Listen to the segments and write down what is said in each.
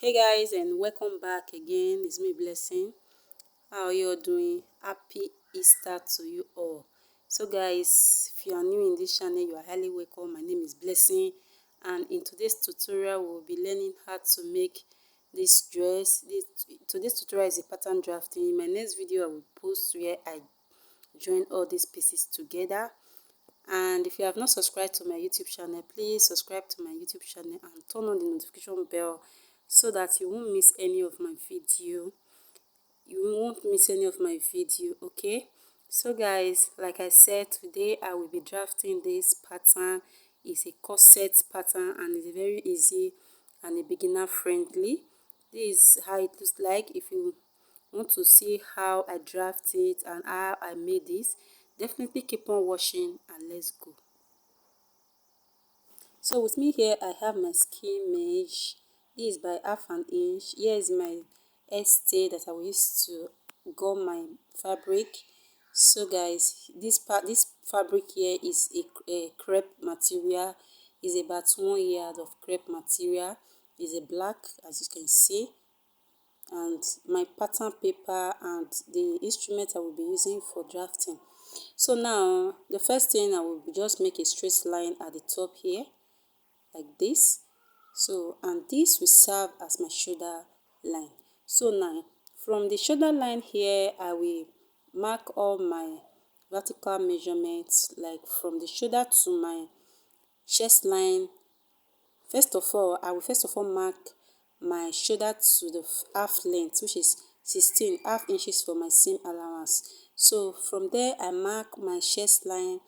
Hey guys, and welcome back again. It's me, Blessing. How are you all doing? Happy Easter to you all. So guys, if you are new in this channel, you are highly welcome. My name is Blessing, and in today's tutorial we'll be learning how to make this dress. Today's tutorial is a pattern drafting. In my next video I will post where I join all these pieces together. And if you have not subscribed to my YouTube channel, please subscribe to my YouTube channel and turn on the notification bell so that you won't miss any of my video. Okay? So guys, like I said, today I will be drafting this pattern. It's a corset pattern and it's very easy and a beginner friendly. This is how it looks like. If you want to see how I draft it and how I made this, definitely keep on watching and let's go. So with me here I have my skein mesh. This is by 1/2 inch. Here is my stay that I will use to gum my fabric. So guys, this fabric here is a crepe material. Is about 1 yard of crepe material. Is a black, as you can see, and my pattern paper and the instrument I will be using for drafting. So now the first thing I will just make a straight line at the top here like this. So, and this will serve as my shoulder line. So now from the shoulder line here I will mark all my vertical measurements, like from the shoulder to my chest line. First of all, I will mark my shoulder to the half length, which is 16.5 inches for my seam allowance. So from there I mark my chest line,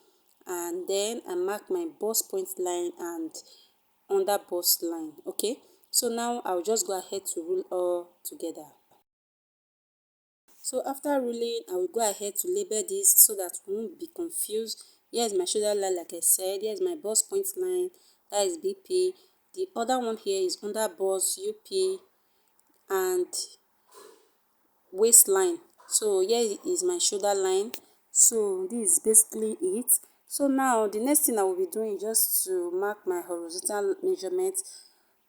and then I mark my bust point line and under bust line. Okay, so now I'll just go ahead to rule all together. So after ruling, I will go ahead to label this so that we won't be confused. Here's my shoulder line, like I said. Here's my bust point line, that is BP. The other one here is under bust, UP, and waistline. So here is my shoulder line. So this is basically it. So now the next thing I will be doing is just to mark my horizontal measurement,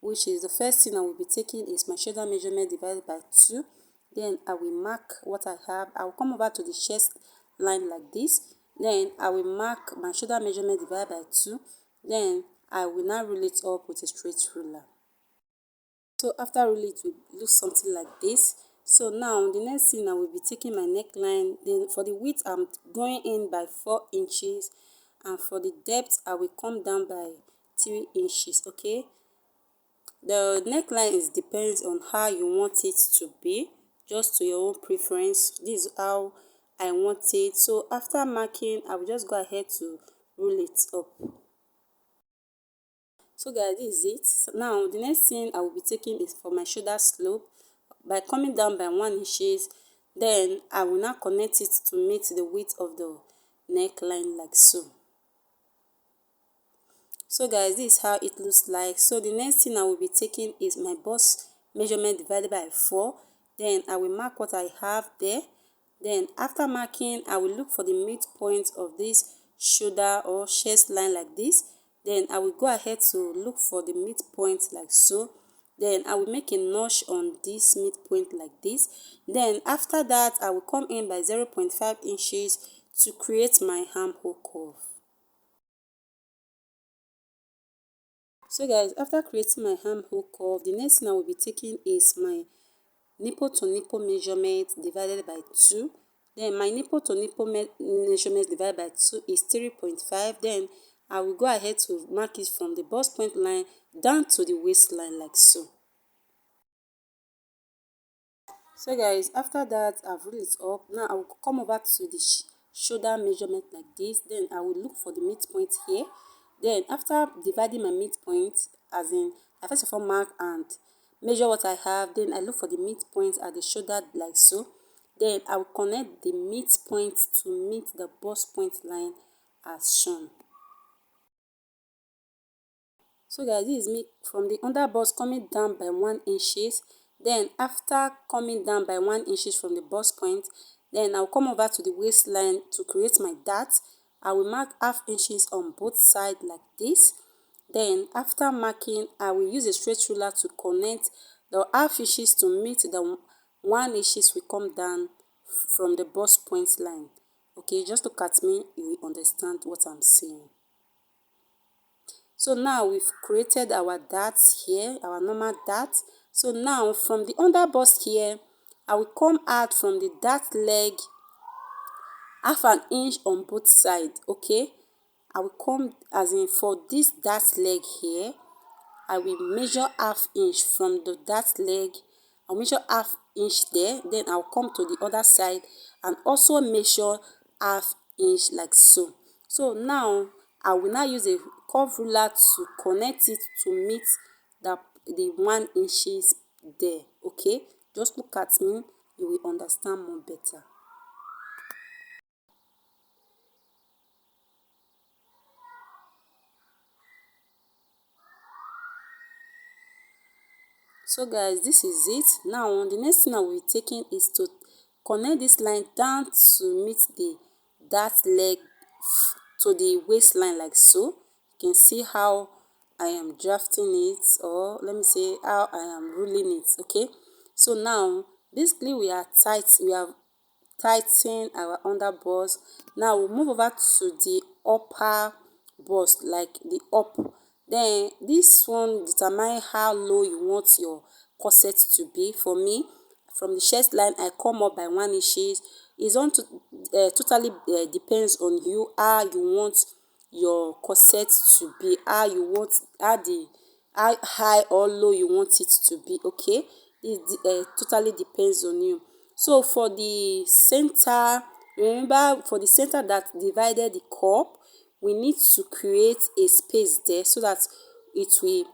which is the first thing I will be taking is my shoulder measurement divided by 2. Then I will mark what I have. I will come over to the chest line like this. Then I will mark my shoulder measurement divided by 2. Then I will now rule it up with a straight ruler. So after ruling, it will look something like this. So now the next thing I will be taking my neckline. Then for the width I'm going in by 4 inches, and for the depth I will come down by 3 inches. Okay, the neckline depends on how you want it to be, just to your own preference. This is how I want it. So after marking, I will just go ahead to rule it up. So guys, this is it. So now the next thing I will be taking is for my shoulder slope by coming down by 1 inches. Then I will now connect it to meet the width of the neckline like so. So guys, this is how it looks like. So the next thing I will be taking is my bust measurement divided by 4. Then I will mark what I have there. Then after marking, I will look for the midpoint of this shoulder or chest line like this. Then I will go ahead to look for the midpoint like so. Then I will make a notch on this midpoint like this. Then after that, I will come in by 0.5 inches to create my armhole curve. So guys, after creating my armhole curve, the next thing I will be taking is my nipple to nipple measurement divided by 2. Then my nipple to nipple measurement divided by 2 is 3.5. Then I will go ahead to mark it from the bust point line down to the waistline like so. So guys, after that I've ruled it up. Now I will come over to the shoulder measurement like this. Then I will look for the midpoint here. Then after dividing my midpoint, as in I first of all mark and measure what I have. Then I look for the midpoint at the shoulder like so. Then I will connect the midpoint to meet the bust point line as shown. So guys, this is me from the under bust coming down by 1 inches. Then after coming down by 1 inches from the bust point, then I'll come over to the waistline to create my dart. I will mark ½ inches on both sides like this. Then after marking, I will use a straight ruler to connect the half inches to meet the 1 inches will come down from the bust point line. Okay, just look at me, you will understand what I'm saying. So now we've created our darts here, our normal dart. So now from the under bust here, I will come out from the dart leg half an inch on both sides. Okay, I will come, as in for this dart leg here, I will measure half inch from the dart leg. I'll measure half inch there, then I'll come to the other side and also measure half inch like so. So now I will now use a curve ruler to connect it to meet the 1 inches there. Okay, just look at me, you will understand more better. So guys, this is it. Now the next thing I will be taking is to connect this line down to meet the dart leg to the waistline like so. You can see how I am drafting it, or let me say how I am ruling it. Okay, so now basically we have tightened our under bust. Now we'll move over to the upper bust, like the up. Then this one determine how low you want your corset to be. For me, from the chest line I come up by 1 inches. It's on to totally depends on you, how you want your corset to be, how you want, how high or low you want it to be. Okay, it totally depends on you. So for the center, remember, for the center that divided the cup, we need to create a space there so that it will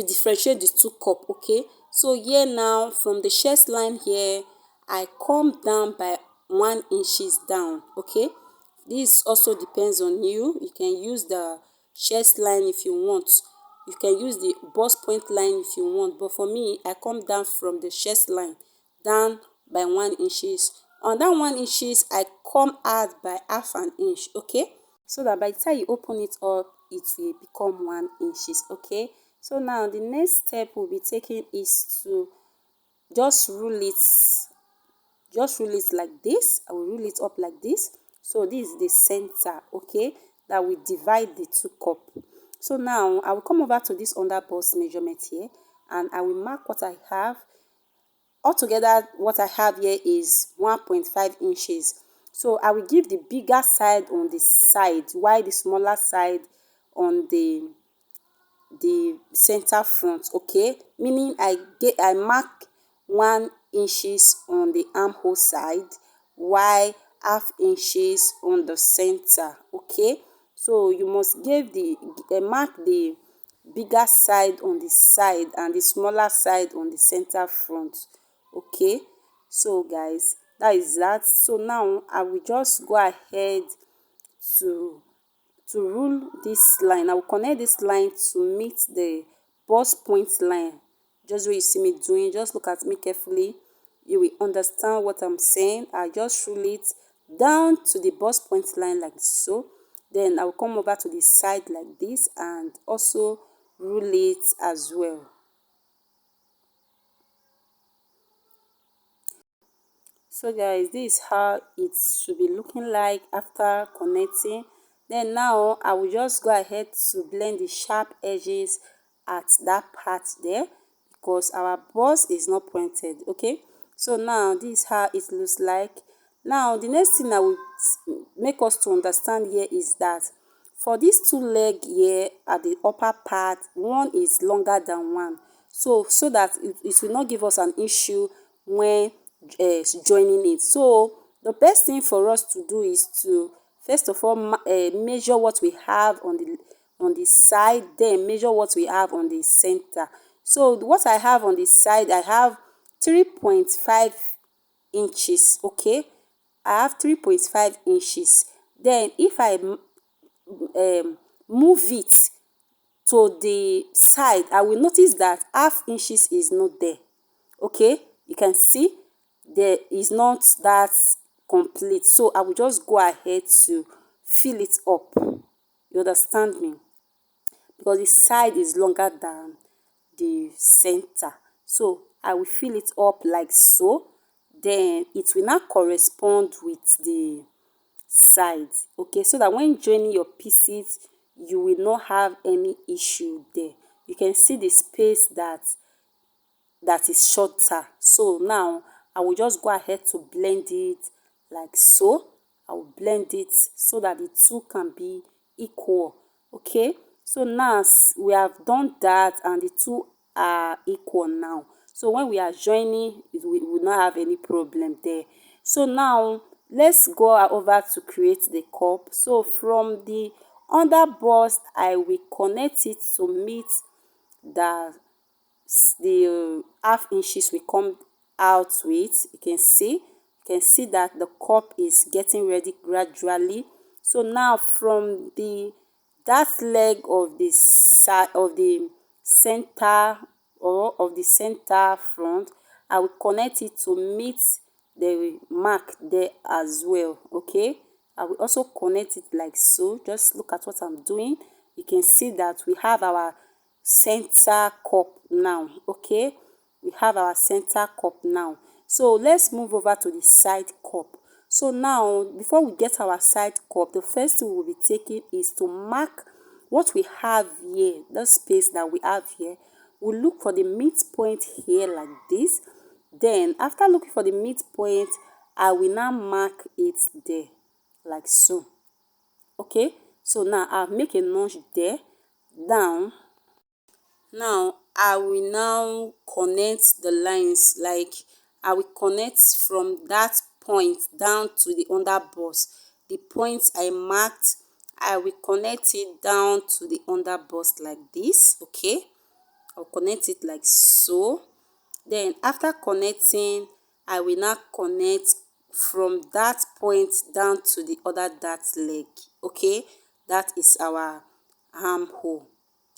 differentiate the two cup. Okay, so here now from the chest line here, I come down by 1 inches down. Okay, this also depends on you. You can use the chest line if you want, you can use the bust point line if you want, but for me I come down from the chest line down by 1 inches. On that 1 inches I come out by half an inch. Okay, so that by the time you open it up it will become 1 inches. Okay, so now the next step we'll be taking is to just rule it like this. I will rule it up like this. So this is the center. Okay, that will divide the two cup. So now I will come over to this under bust measurement here and I will mark what I have. Altogether what I have here is 1.5 inches. So I will give the bigger side on the side while the smaller side on the center front. Okay, meaning I mark 1 inches on the armhole side while half inches on the center. Okay, so you must give the mark the bigger side on the side and the smaller side on the center front. Okay, so guys, that is that. So now I will just go ahead to rule this line. I will connect this line to meet the bust point line. Just what you see me doing, just look at me carefully, you will understand what I'm saying. I just rule it down to the bust point line like so. Then I will come over to the side like this and also rule it as well. So guys, this is how it should be looking like after connecting. Then now I will just go ahead to blend the sharp edges at that part there because our bust is not pointed. Okay, so now this is how it looks like. Now the next thing I will make us to understand here is that for these two leg here at the upper part, one is longer than one, so that it will not give us an issue when joining it. So the best thing for us to do is to first of all measure what we have on the side, then measure what we have on the center. So what I have on the side, I have 3.5 inches. Okay, I have 3.5 inches. Then if I move it to the side, I will notice that half inches is not there. Okay, you can see there is not that complete, so I will just go ahead to fill it up. You understand me? Because the side is longer than the center. So I will fill it up like so, then it will now correspond with the side. Okay, so that when joining your pieces you will not have any issue there. You can see the space that is shorter. So now I will just go ahead to blend it like so. I will blend it so that the two can be equal. Okay, so now we have done that and the two are equal now. So when we are joining, we will not have any problem there. So now let's go over to create the cup. So from the under bust, I will connect it to meet the half inches will come out with. You can see that the cup is getting ready gradually. So now from that leg of the side of the center, or of the center front, I will connect it to meet the mark there as well. Okay, I will also connect it like so. Just look at what I'm doing. You can see that we have our center cup now. Okay, we have our center cup now. So let's move over to the side cup. So now before we get our side cup, the first thing we'll be taking is to mark what we have here, the space that we have here. We'll look for the midpoint here like this. Then after looking for the midpoint, I will now mark it there like so. Okay, so now I'll make a notch there down. Now I will now connect the lines, like I will connect from that point down to the under bust. The point I marked, I will connect it down to the under bust like this. Okay, I'll connect it like so. Then after connecting, I will now connect from that point down to the other dart leg. Okay, that is our armhole.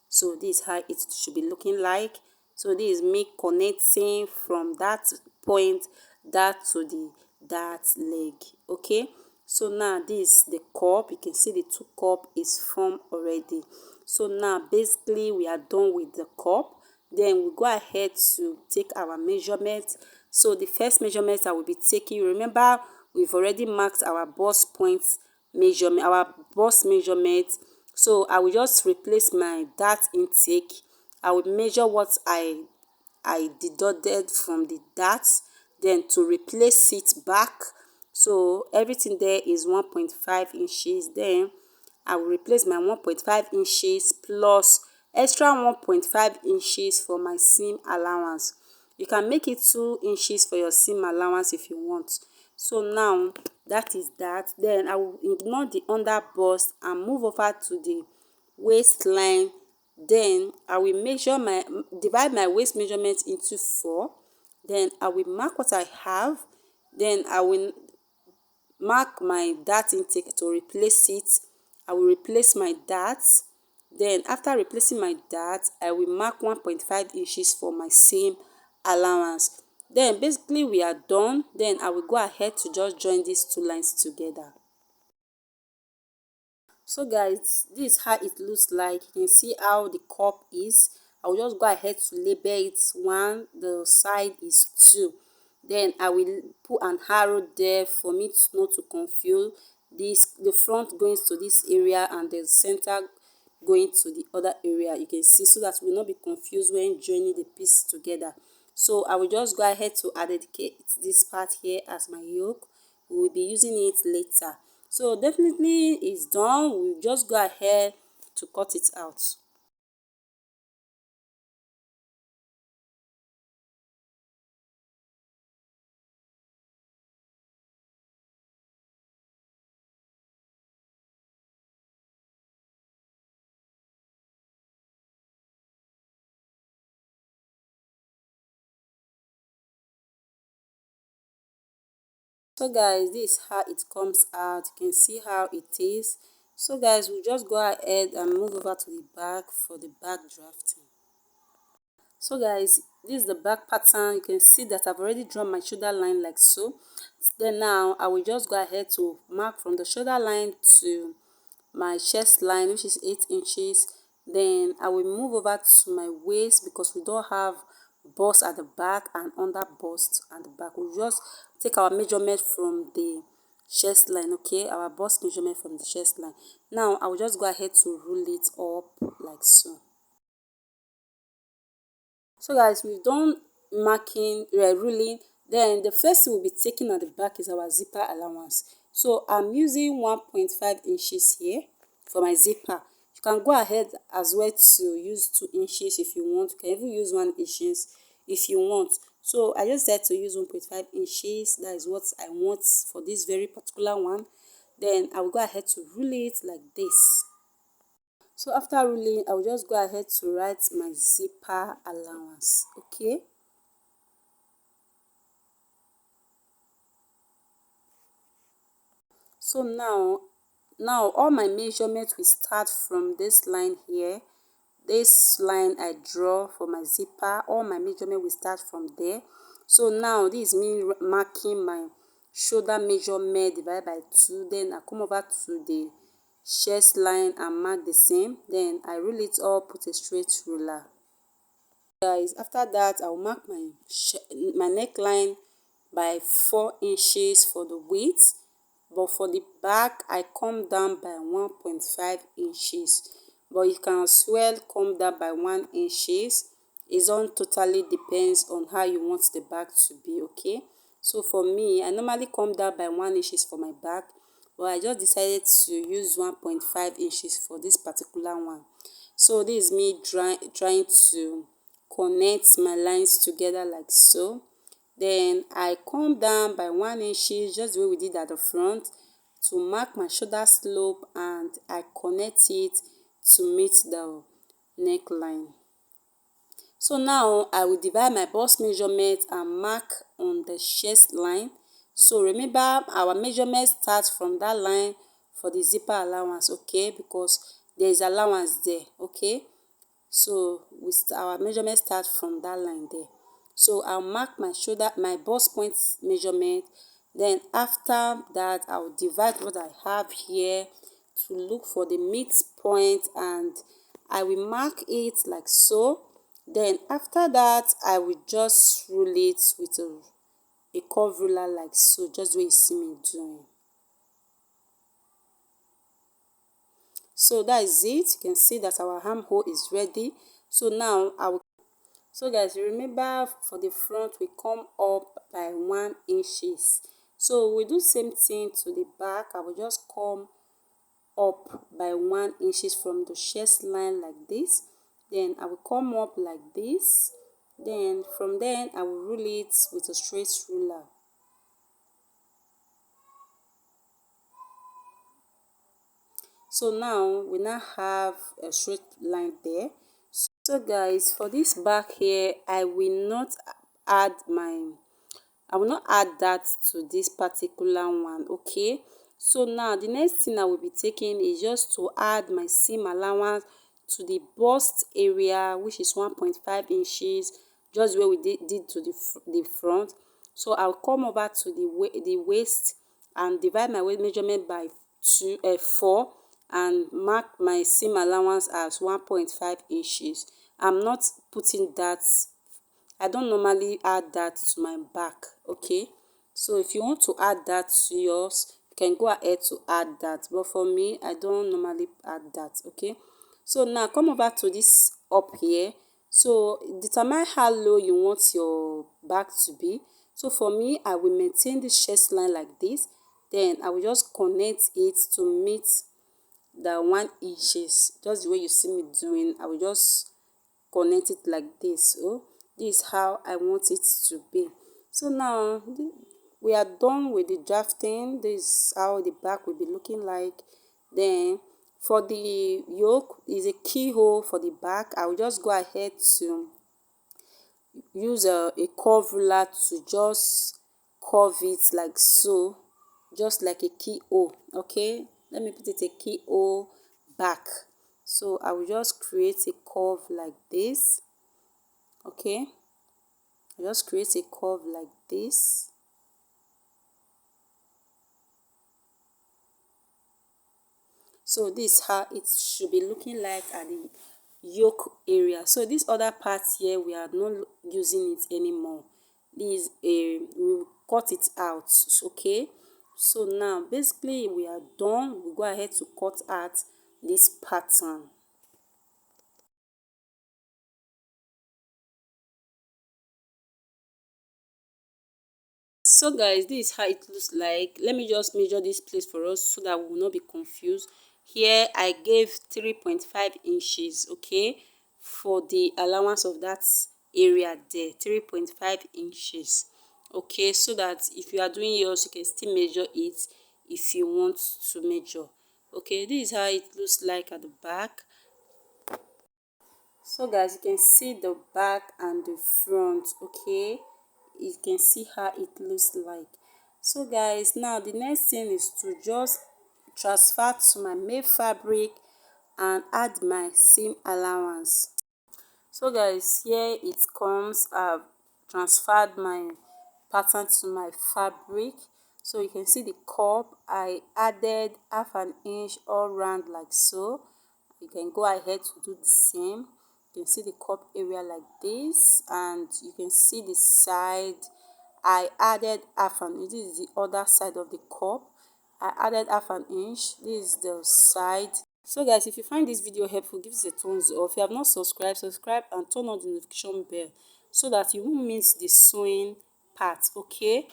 So this is how it should be looking like. So this is me connecting from that point that to the that leg. Okay, so now this is the cup. You can see the two cup is formed already. So now basically we are done with the cup. Then we go ahead to take our measurement. So the first measurement I will be taking, remember we've already marked our bust point measurement, our bust measurement. So I will just replace my dart intake. I will measure what I deducted from the darts, then to replace it back. So everything there is 1.5 inches. Then I will replace my 1.5 inches plus extra 1.5 inches for my seam allowance. You can make it 2 inches for your seam allowance if you want. So now that is that. Then I will ignore the under bust and move over to the waistline. Then I will divide my waist measurement into 4. Then I will mark what I have. Then I will mark my dart intake to replace it. I will replace my darts. Then after replacing my dart, I will mark 1.5 inches for my seam allowance. Then basically we are done. Then I will go ahead to just join these two lines together. So guys, this is how it looks like. You can see how the cup is. I will just go ahead to label it 1, the side is 2. Then I will put an arrow there for me not to confuse the front going to this area and the center going to the other area. You can see, so that we will not be confused when joining the piece together. So I will just go ahead to dedicate this part here as my yoke. We will be using it later. So definitely it's done. We'll just go ahead to cut it out. So guys, this is how it comes out. You can see how it is. So guys, we'll just go ahead and move over to the back for the back drafting. So guys, this is the back pattern. You can see that I've already drawn my shoulder line like so. Then now I will just go ahead to mark from the shoulder line to my chest line, which is 8 inches. Then I will move over to my waist because we don't have bust at the back and under bust at the back. We'll just take our measurement from the chest line, okay, our bust measurement from the chest line. Now I will just go ahead to rule it up like so. So guys, we've done marking, ruling. Then the first thing we'll be taking at the back is our zipper allowance. So I'm using 1.5 inches here for my zipper. You can go ahead as well to use 2 inches if you want. You can even use 1 inches if you want. So I just decided to use 1.5 inches. That is what I want for this very particular one. Then I will go ahead to rule it like this. So after ruling, I will just go ahead to write my zipper allowance, okay? So now all my measurements will start from this line here. This line I draw for my zipper, all my measurement will start from there. So now this is me marking my shoulder measurement divided by 2. Then I come over to the chest line and mark the same. Then I rule it up, put a straight ruler. Guys, after that I will mark my neckline by 4 inches for the width, but for the back I come down by 1.5 inches, but you can as well come down by 1 inches. It on totally depends on how you want the back to be, okay? So for me, I normally come down by 1 inches for my back, but I just decided to use 1.5 inches for this particular one. So this is me trying to connect my lines together like so. Then I come down by 1 inches just the way we did at the front to mark my shoulder slope, and I connect it to meet the neckline. So now I will divide my bust measurement and mark on the chest line. So remember, our measurement starts from that line for the zipper allowance, okay, because there is allowance there, okay. So our measurement starts from that line there. So I'll mark my bust point measurement. Then after that, I'll divide what I have here to look for the midpoint, and I will mark it like so. Then after that, I will just rule it with a curve ruler like so, just the way you see me doing. So that is it. You can see that our armhole is ready. So now so guys, remember for the front we come up by 1 inches. So we do same thing to the back. I will just come up by 1 inches from the chest line like this. Then I will come up like this. Then from then I will rule it with a straight ruler. So now we now have a straight line there. So guys, for this back here, I will not add that to this particular one, okay. So now the next thing I will be taking is just to add my seam allowance to the bust area, which is 1.5 inches, just where we did to the front. So I'll come over to the waist and divide my waist measurement by 4 and mark my seam allowance as 1.5 inches. I'm not putting that, I don't normally add that to my back, okay. So if you want to add that to yours, you can go ahead to add that, but for me, I don't normally add that, okay. So now come over to this up here. So determine how low you want your back to be. So for me, I will maintain this chest line like this. Then I will just connect it to meet the 1 inches, just the way you see me doing. I will just connect it like this. Oh, this is how I want it to be. So now we are done with the drafting. This is how the back will be looking like. Then for the yoke is a keyhole for the back. I will just go ahead to use a curve ruler to just curve it like so, just like a keyhole, okay. Let me put it a keyhole back. So I will just create a curve like this, okay. I just create a curve like this. So this is how it should be looking like at the yoke area. So this other part here, we are not using it anymore. This we will cut it out. Okay, so now basically we are done. We go ahead to cut out this pattern. So guys, this is how it looks like. Let me just measure this place for us so that we will not be confused. Here I gave 3.5 inches, okay, for the allowance of that area there, 3.5 inches. Okay, so that if you are doing yours, you can still measure it if you want to measure. Okay, this is how it looks like at the back. So guys, you can see the back and the front. Okay, you can see how it looks like. So guys, now the next thing is to just transfer to my main fabric and add my seam allowance. So guys, here it comes. I've transferred my pattern to my fabric. So you can see the cup. I added half an inch all round like so. You can go ahead to do the same. You can see the cup area like this, and you can see the side. I added half an inch. This is the other side of the cup. I added half an inch. This is the side. So guys, if you find this video helpful, give us a thumbs up. If you have not subscribed, subscribe and turn on the notification bell so that you won't miss the sewing part. Okay,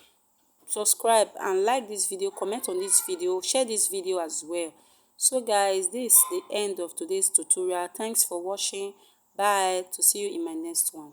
subscribe and like this video, comment on this video, share this video as well. So guys, this is the end of today's tutorial. Thanks for watching. Bye. To see you in my next one.